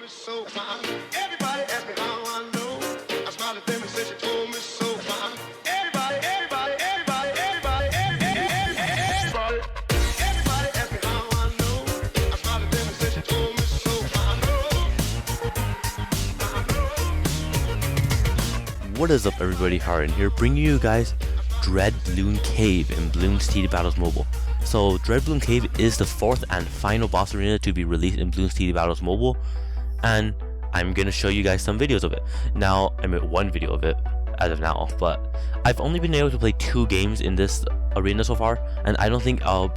me so fine. Everybody ask me how I know. I smiled at them and said she told me so fine. Everybody ask me how I know. I smiled at them and said she told me so fine. What is up, everybody? Harden here, bringing you guys Dreadbloon Cave in Bloons TD Battles Mobile. So Dreadbloon Cave is the fourth and final boss arena to be released in Bloons TD Battles Mobile, and I'm gonna show you guys some videos of it. Now, I made one video of it as of now, but I've only been able to play 2 games in this arena so far, and I don't think I'll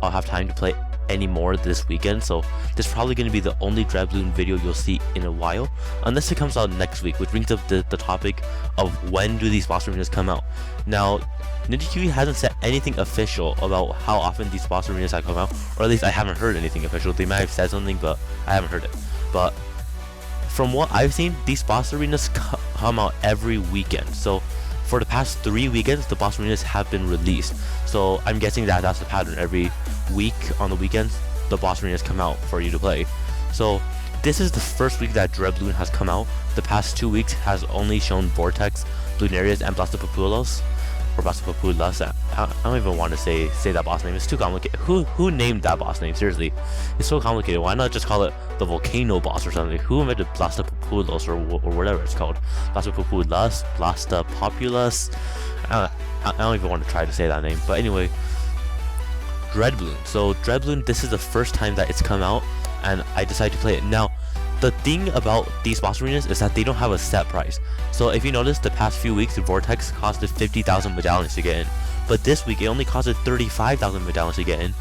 have time to play any more this weekend, so this is probably going to be the only Dreadbloon video you'll see in a while, unless it comes out next week, which brings up the topic of when do these boss arenas come out. Now, NinjaTV hasn't said anything official about how often these boss arenas have come out, or at least I haven't heard anything official. They might have said something, but I haven't heard it. But from what I've seen, these boss arenas come out every weekend. So for the past 3 weekends, the boss arenas have been released. So I'm guessing that that's the pattern. Every week on the weekends, the boss arenas come out for you to play. So this is the first week that Dreadbloon has come out. The past 2 weeks has only shown Vortex, Bloonarius, and Blastapopoulos. Or Blastapopoulos. I don't even want to say that boss name. It's too complicated. Who named that boss name? Seriously, it's so complicated. Why not just call it the volcano boss or something? Who invented Blastapopoulos or whatever it's called? Blastapopoulos, Blastapopoulos. I don't even want to try to say that name. But anyway, Dreadbloon. So Dreadbloon, this is the first time that it's come out, and I decided to play it. Now, the thing about these boss arenas is that they don't have a set price. So if you notice, the past few weeks, Vortex costed 50,000 medallions to get in, but this week it only costed 35,000 medallions to get in,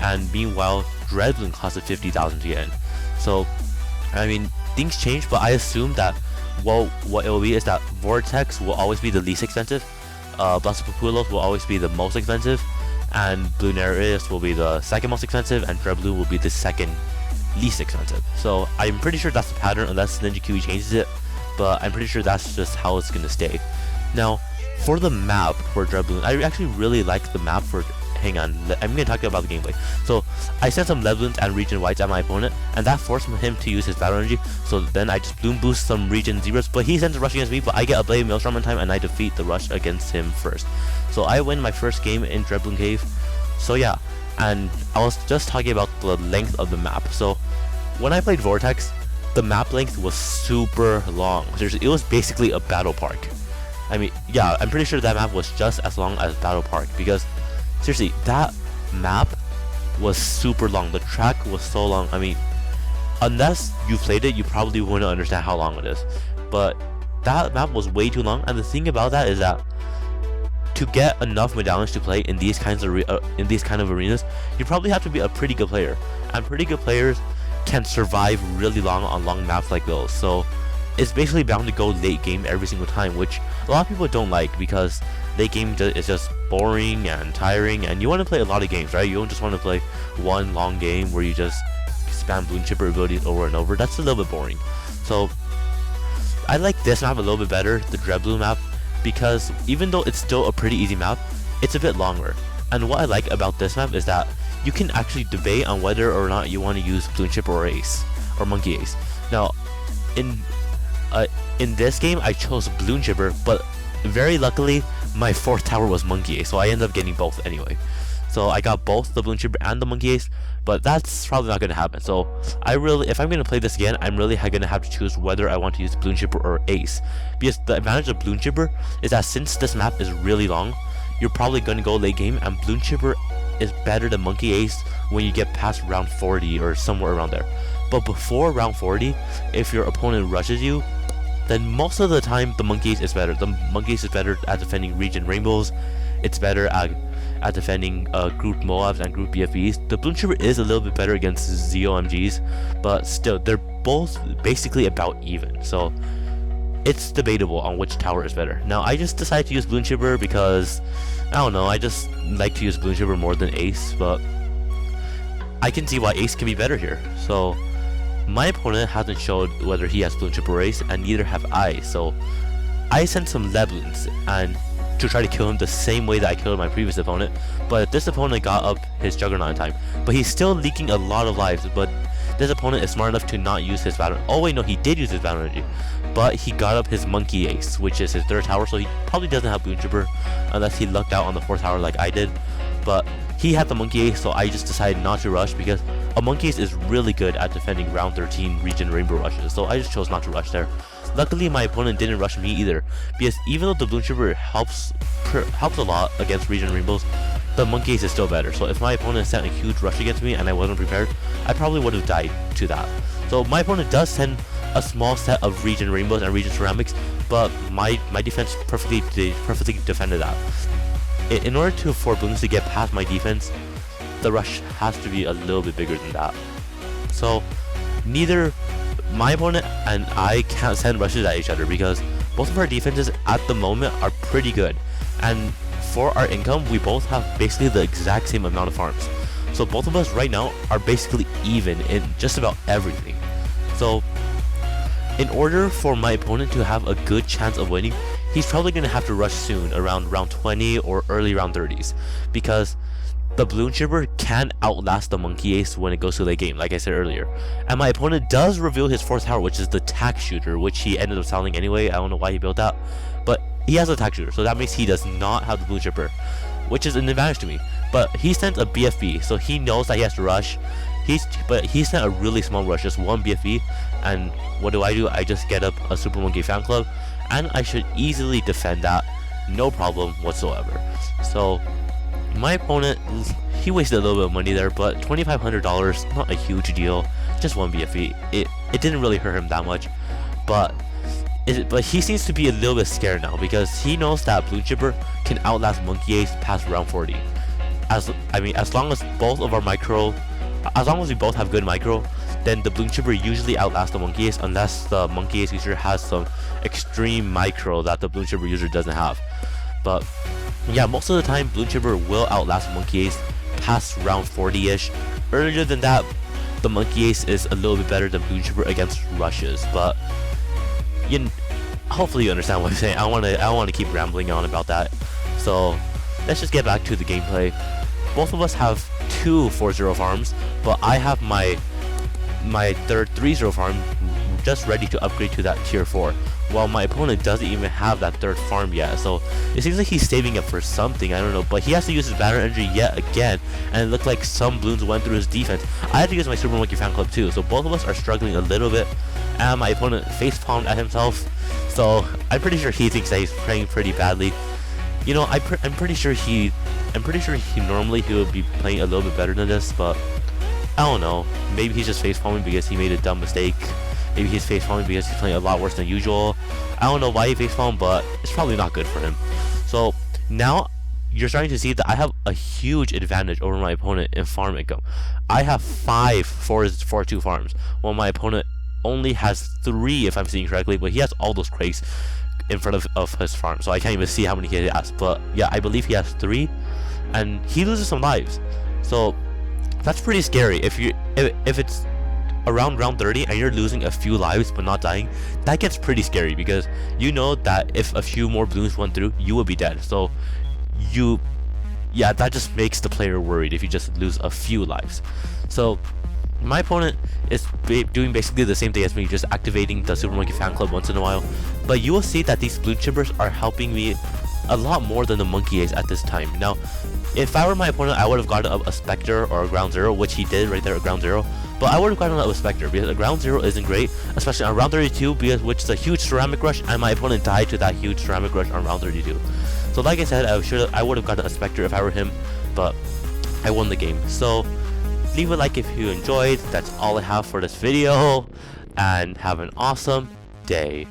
and meanwhile Dreadbloon costed 50,000 to get in. So I mean, things change, but I assume that what it will be is that Vortex will always be the least expensive, Blastapopoulos will always be the most expensive, and Bloonarius will be the second most expensive, and Dreadbloon will be the second least expensive. So I'm pretty sure that's the pattern, unless NinjaTV changes it, but I'm pretty sure that's just how it's gonna stay. Now, for the map for Dreadbloon, I actually really like the map for. Hang on, I'm gonna talk about the gameplay. So I sent some lead balloons and region whites at my opponent, and that forced him to use his battle energy. So then I just bloom boost some region zeros, but he sends a rush against me, but I get a blade maelstrom in time, and I defeat the rush against him first. So I win my first game in Dreadbloon Cave. So yeah, and I was just talking about the length of the map. So when I played Vortex, the map length was super long. It was basically a battle park. I mean, yeah, I'm pretty sure that map was just as long as Battle Park, because seriously, that map was super long. The track was so long. I mean, unless you played it, you probably wouldn't understand how long it is. But that map was way too long, and the thing about that is that to get enough medallions to play in these kind of arenas, you probably have to be a pretty good player, and pretty good players can survive really long on long maps like those. So it's basically bound to go late game every single time, which a lot of people don't like, because late game is just boring and tiring, and you want to play a lot of games, right? You don't just want to play one long game where you just spam Bloon Chipper abilities over and over. That's a little bit boring. So I like this map a little bit better, the Dreadbloon map, because even though it's still a pretty easy map, it's a bit longer. And what I like about this map is that you can actually debate on whether or not you want to use Bloon Chipper or Ace, or Monkey Ace. Now, in this game, I chose Bloon Chipper, but very luckily, my 4th tower was Monkey Ace, so I ended up getting both anyway. So I got both the Bloon Chipper and the Monkey Ace, but that's probably not going to happen. So if I'm going to play this again, I'm really going to have to choose whether I want to use Bloon Chipper or Ace. Because the advantage of Bloon Chipper is that since this map is really long, you're probably going to go late game, and Bloon Chipper is better than Monkey Ace when you get past round 40 or somewhere around there. But before round 40, if your opponent rushes you, then most of the time the Monkey Ace is better. The Monkey Ace is better at defending region rainbows. It's better at defending group Moabs and group BFBs. The Bloon Chipper is a little bit better against ZOMGs, but still, they're both basically about even. So it's debatable on which tower is better. Now, I just decided to use Bloon Chipper because, I don't know, I just like to use Bloon Chipper more than Ace, but I can see why Ace can be better here. So my opponent hasn't showed whether he has Bloon Chipper or Ace, and neither have I. So I sent some lead balloons and to try to kill him the same way that I killed my previous opponent, but this opponent got up his Juggernaut in time. But he's still leaking a lot of lives, but this opponent is smart enough to not use his battle. Oh wait, no, he did use his battle energy, but he got up his monkey ace, which is his 3rd tower, so he probably doesn't have Bloon Chipper unless he lucked out on the 4th tower like I did. But he had the monkey ace, so I just decided not to rush because a monkey ace is really good at defending round 13 region rainbow rushes, so I just chose not to rush there. Luckily, my opponent didn't rush me either, because even though the Bloon Chipper helps a lot against region rainbows, the monkey ace is still better. So if my opponent sent a huge rush against me and I wasn't prepared, I probably would have died to that. So my opponent does send a small set of region rainbows and region ceramics, but my defense perfectly defended that. In order for Bloons to get past my defense, the rush has to be a little bit bigger than that. So neither my opponent and I can't send rushes at each other because both of our defenses at the moment are pretty good, and for our income we both have basically the exact same amount of farms. So both of us right now are basically even in just about everything. So in order for my opponent to have a good chance of winning, he's probably going to have to rush soon around round 20 or early round 30s, because the Bloon Chipper can outlast the monkey ace when it goes to late game, like I said earlier. And my opponent does reveal his 4th tower, which is the tack shooter, which he ended up selling anyway. I don't know why he built that, but he has a tack shooter, so that means he does not have the Bloon Chipper, which is an advantage to me. But he sent a BFB, so he knows that he has to rush. But he sent a really small rush, just 1 BFB, and what do? I just get up a Super Monkey fan club, and I should easily defend that, no problem whatsoever. So my opponent, he wasted a little bit of money there, but $2,500, not a huge deal, just 1 BFB. It didn't really hurt him that much, but he seems to be a little bit scared now because he knows that Bloon Chipper can outlast monkey ace past round 40. As long as we both have good micro, then the Bloon Chipper usually outlasts the monkey ace unless the monkey ace user has some extreme micro that the Bloon Chipper user doesn't have. But yeah, most of the time Bloon Chipper will outlast monkey ace past round 40ish. Earlier than that, the monkey ace is a little bit better than Bloon Chipper against rushes. But hopefully you understand what I'm saying. I don't want to keep rambling on about that. So let's just get back to the gameplay. Both of us have 2 4-0 farms, but I have my 3rd 3-0 farm just ready to upgrade to that tier 4, while my opponent doesn't even have that 3rd farm yet. So it seems like he's saving up for something, I don't know, but he has to use his battle energy yet again, and it looked like some Bloons went through his defense. I had to use my Super Monkey fan club too, so both of us are struggling a little bit, and my opponent face palmed at himself, so I'm pretty sure he thinks that he's playing pretty badly. You know, I'm pretty sure he normally would be playing a little bit better than this, but I don't know. Maybe he's just face palming because he made a dumb mistake. Maybe he's face palming because he's playing a lot worse than usual. I don't know why he face palmed, but it's probably not good for him. So now you're starting to see that I have a huge advantage over my opponent in farm income. I have 5 4-2 farms, while my opponent only has 3 if I'm seeing correctly, but he has all those crates in front of his farm, so I can't even see how many he has. But yeah, I believe he has 3, and he loses some lives, so that's pretty scary. If it's around round 30 and you're losing a few lives but not dying, that gets pretty scary, because you know that if a few more Bloons went through, you would be dead. So that just makes the player worried if you just lose a few lives. So my opponent is doing basically the same thing as me, just activating the Super Monkey fan club once in a while, but you will see that these Bloon Chippers are helping me a lot more than the monkey ace at this time. Now, if I were my opponent, I would have gotten up a Spectre or a ground 0, which he did right there at ground 0, but I would have gotten up a Spectre because a ground 0 isn't great, especially on round 32, which is a huge ceramic rush, and my opponent died to that huge ceramic rush on round 32. So like I said, I would have gotten a Spectre if I were him, but I won the game. So leave a like if you enjoyed. That's all I have for this video, and have an awesome day.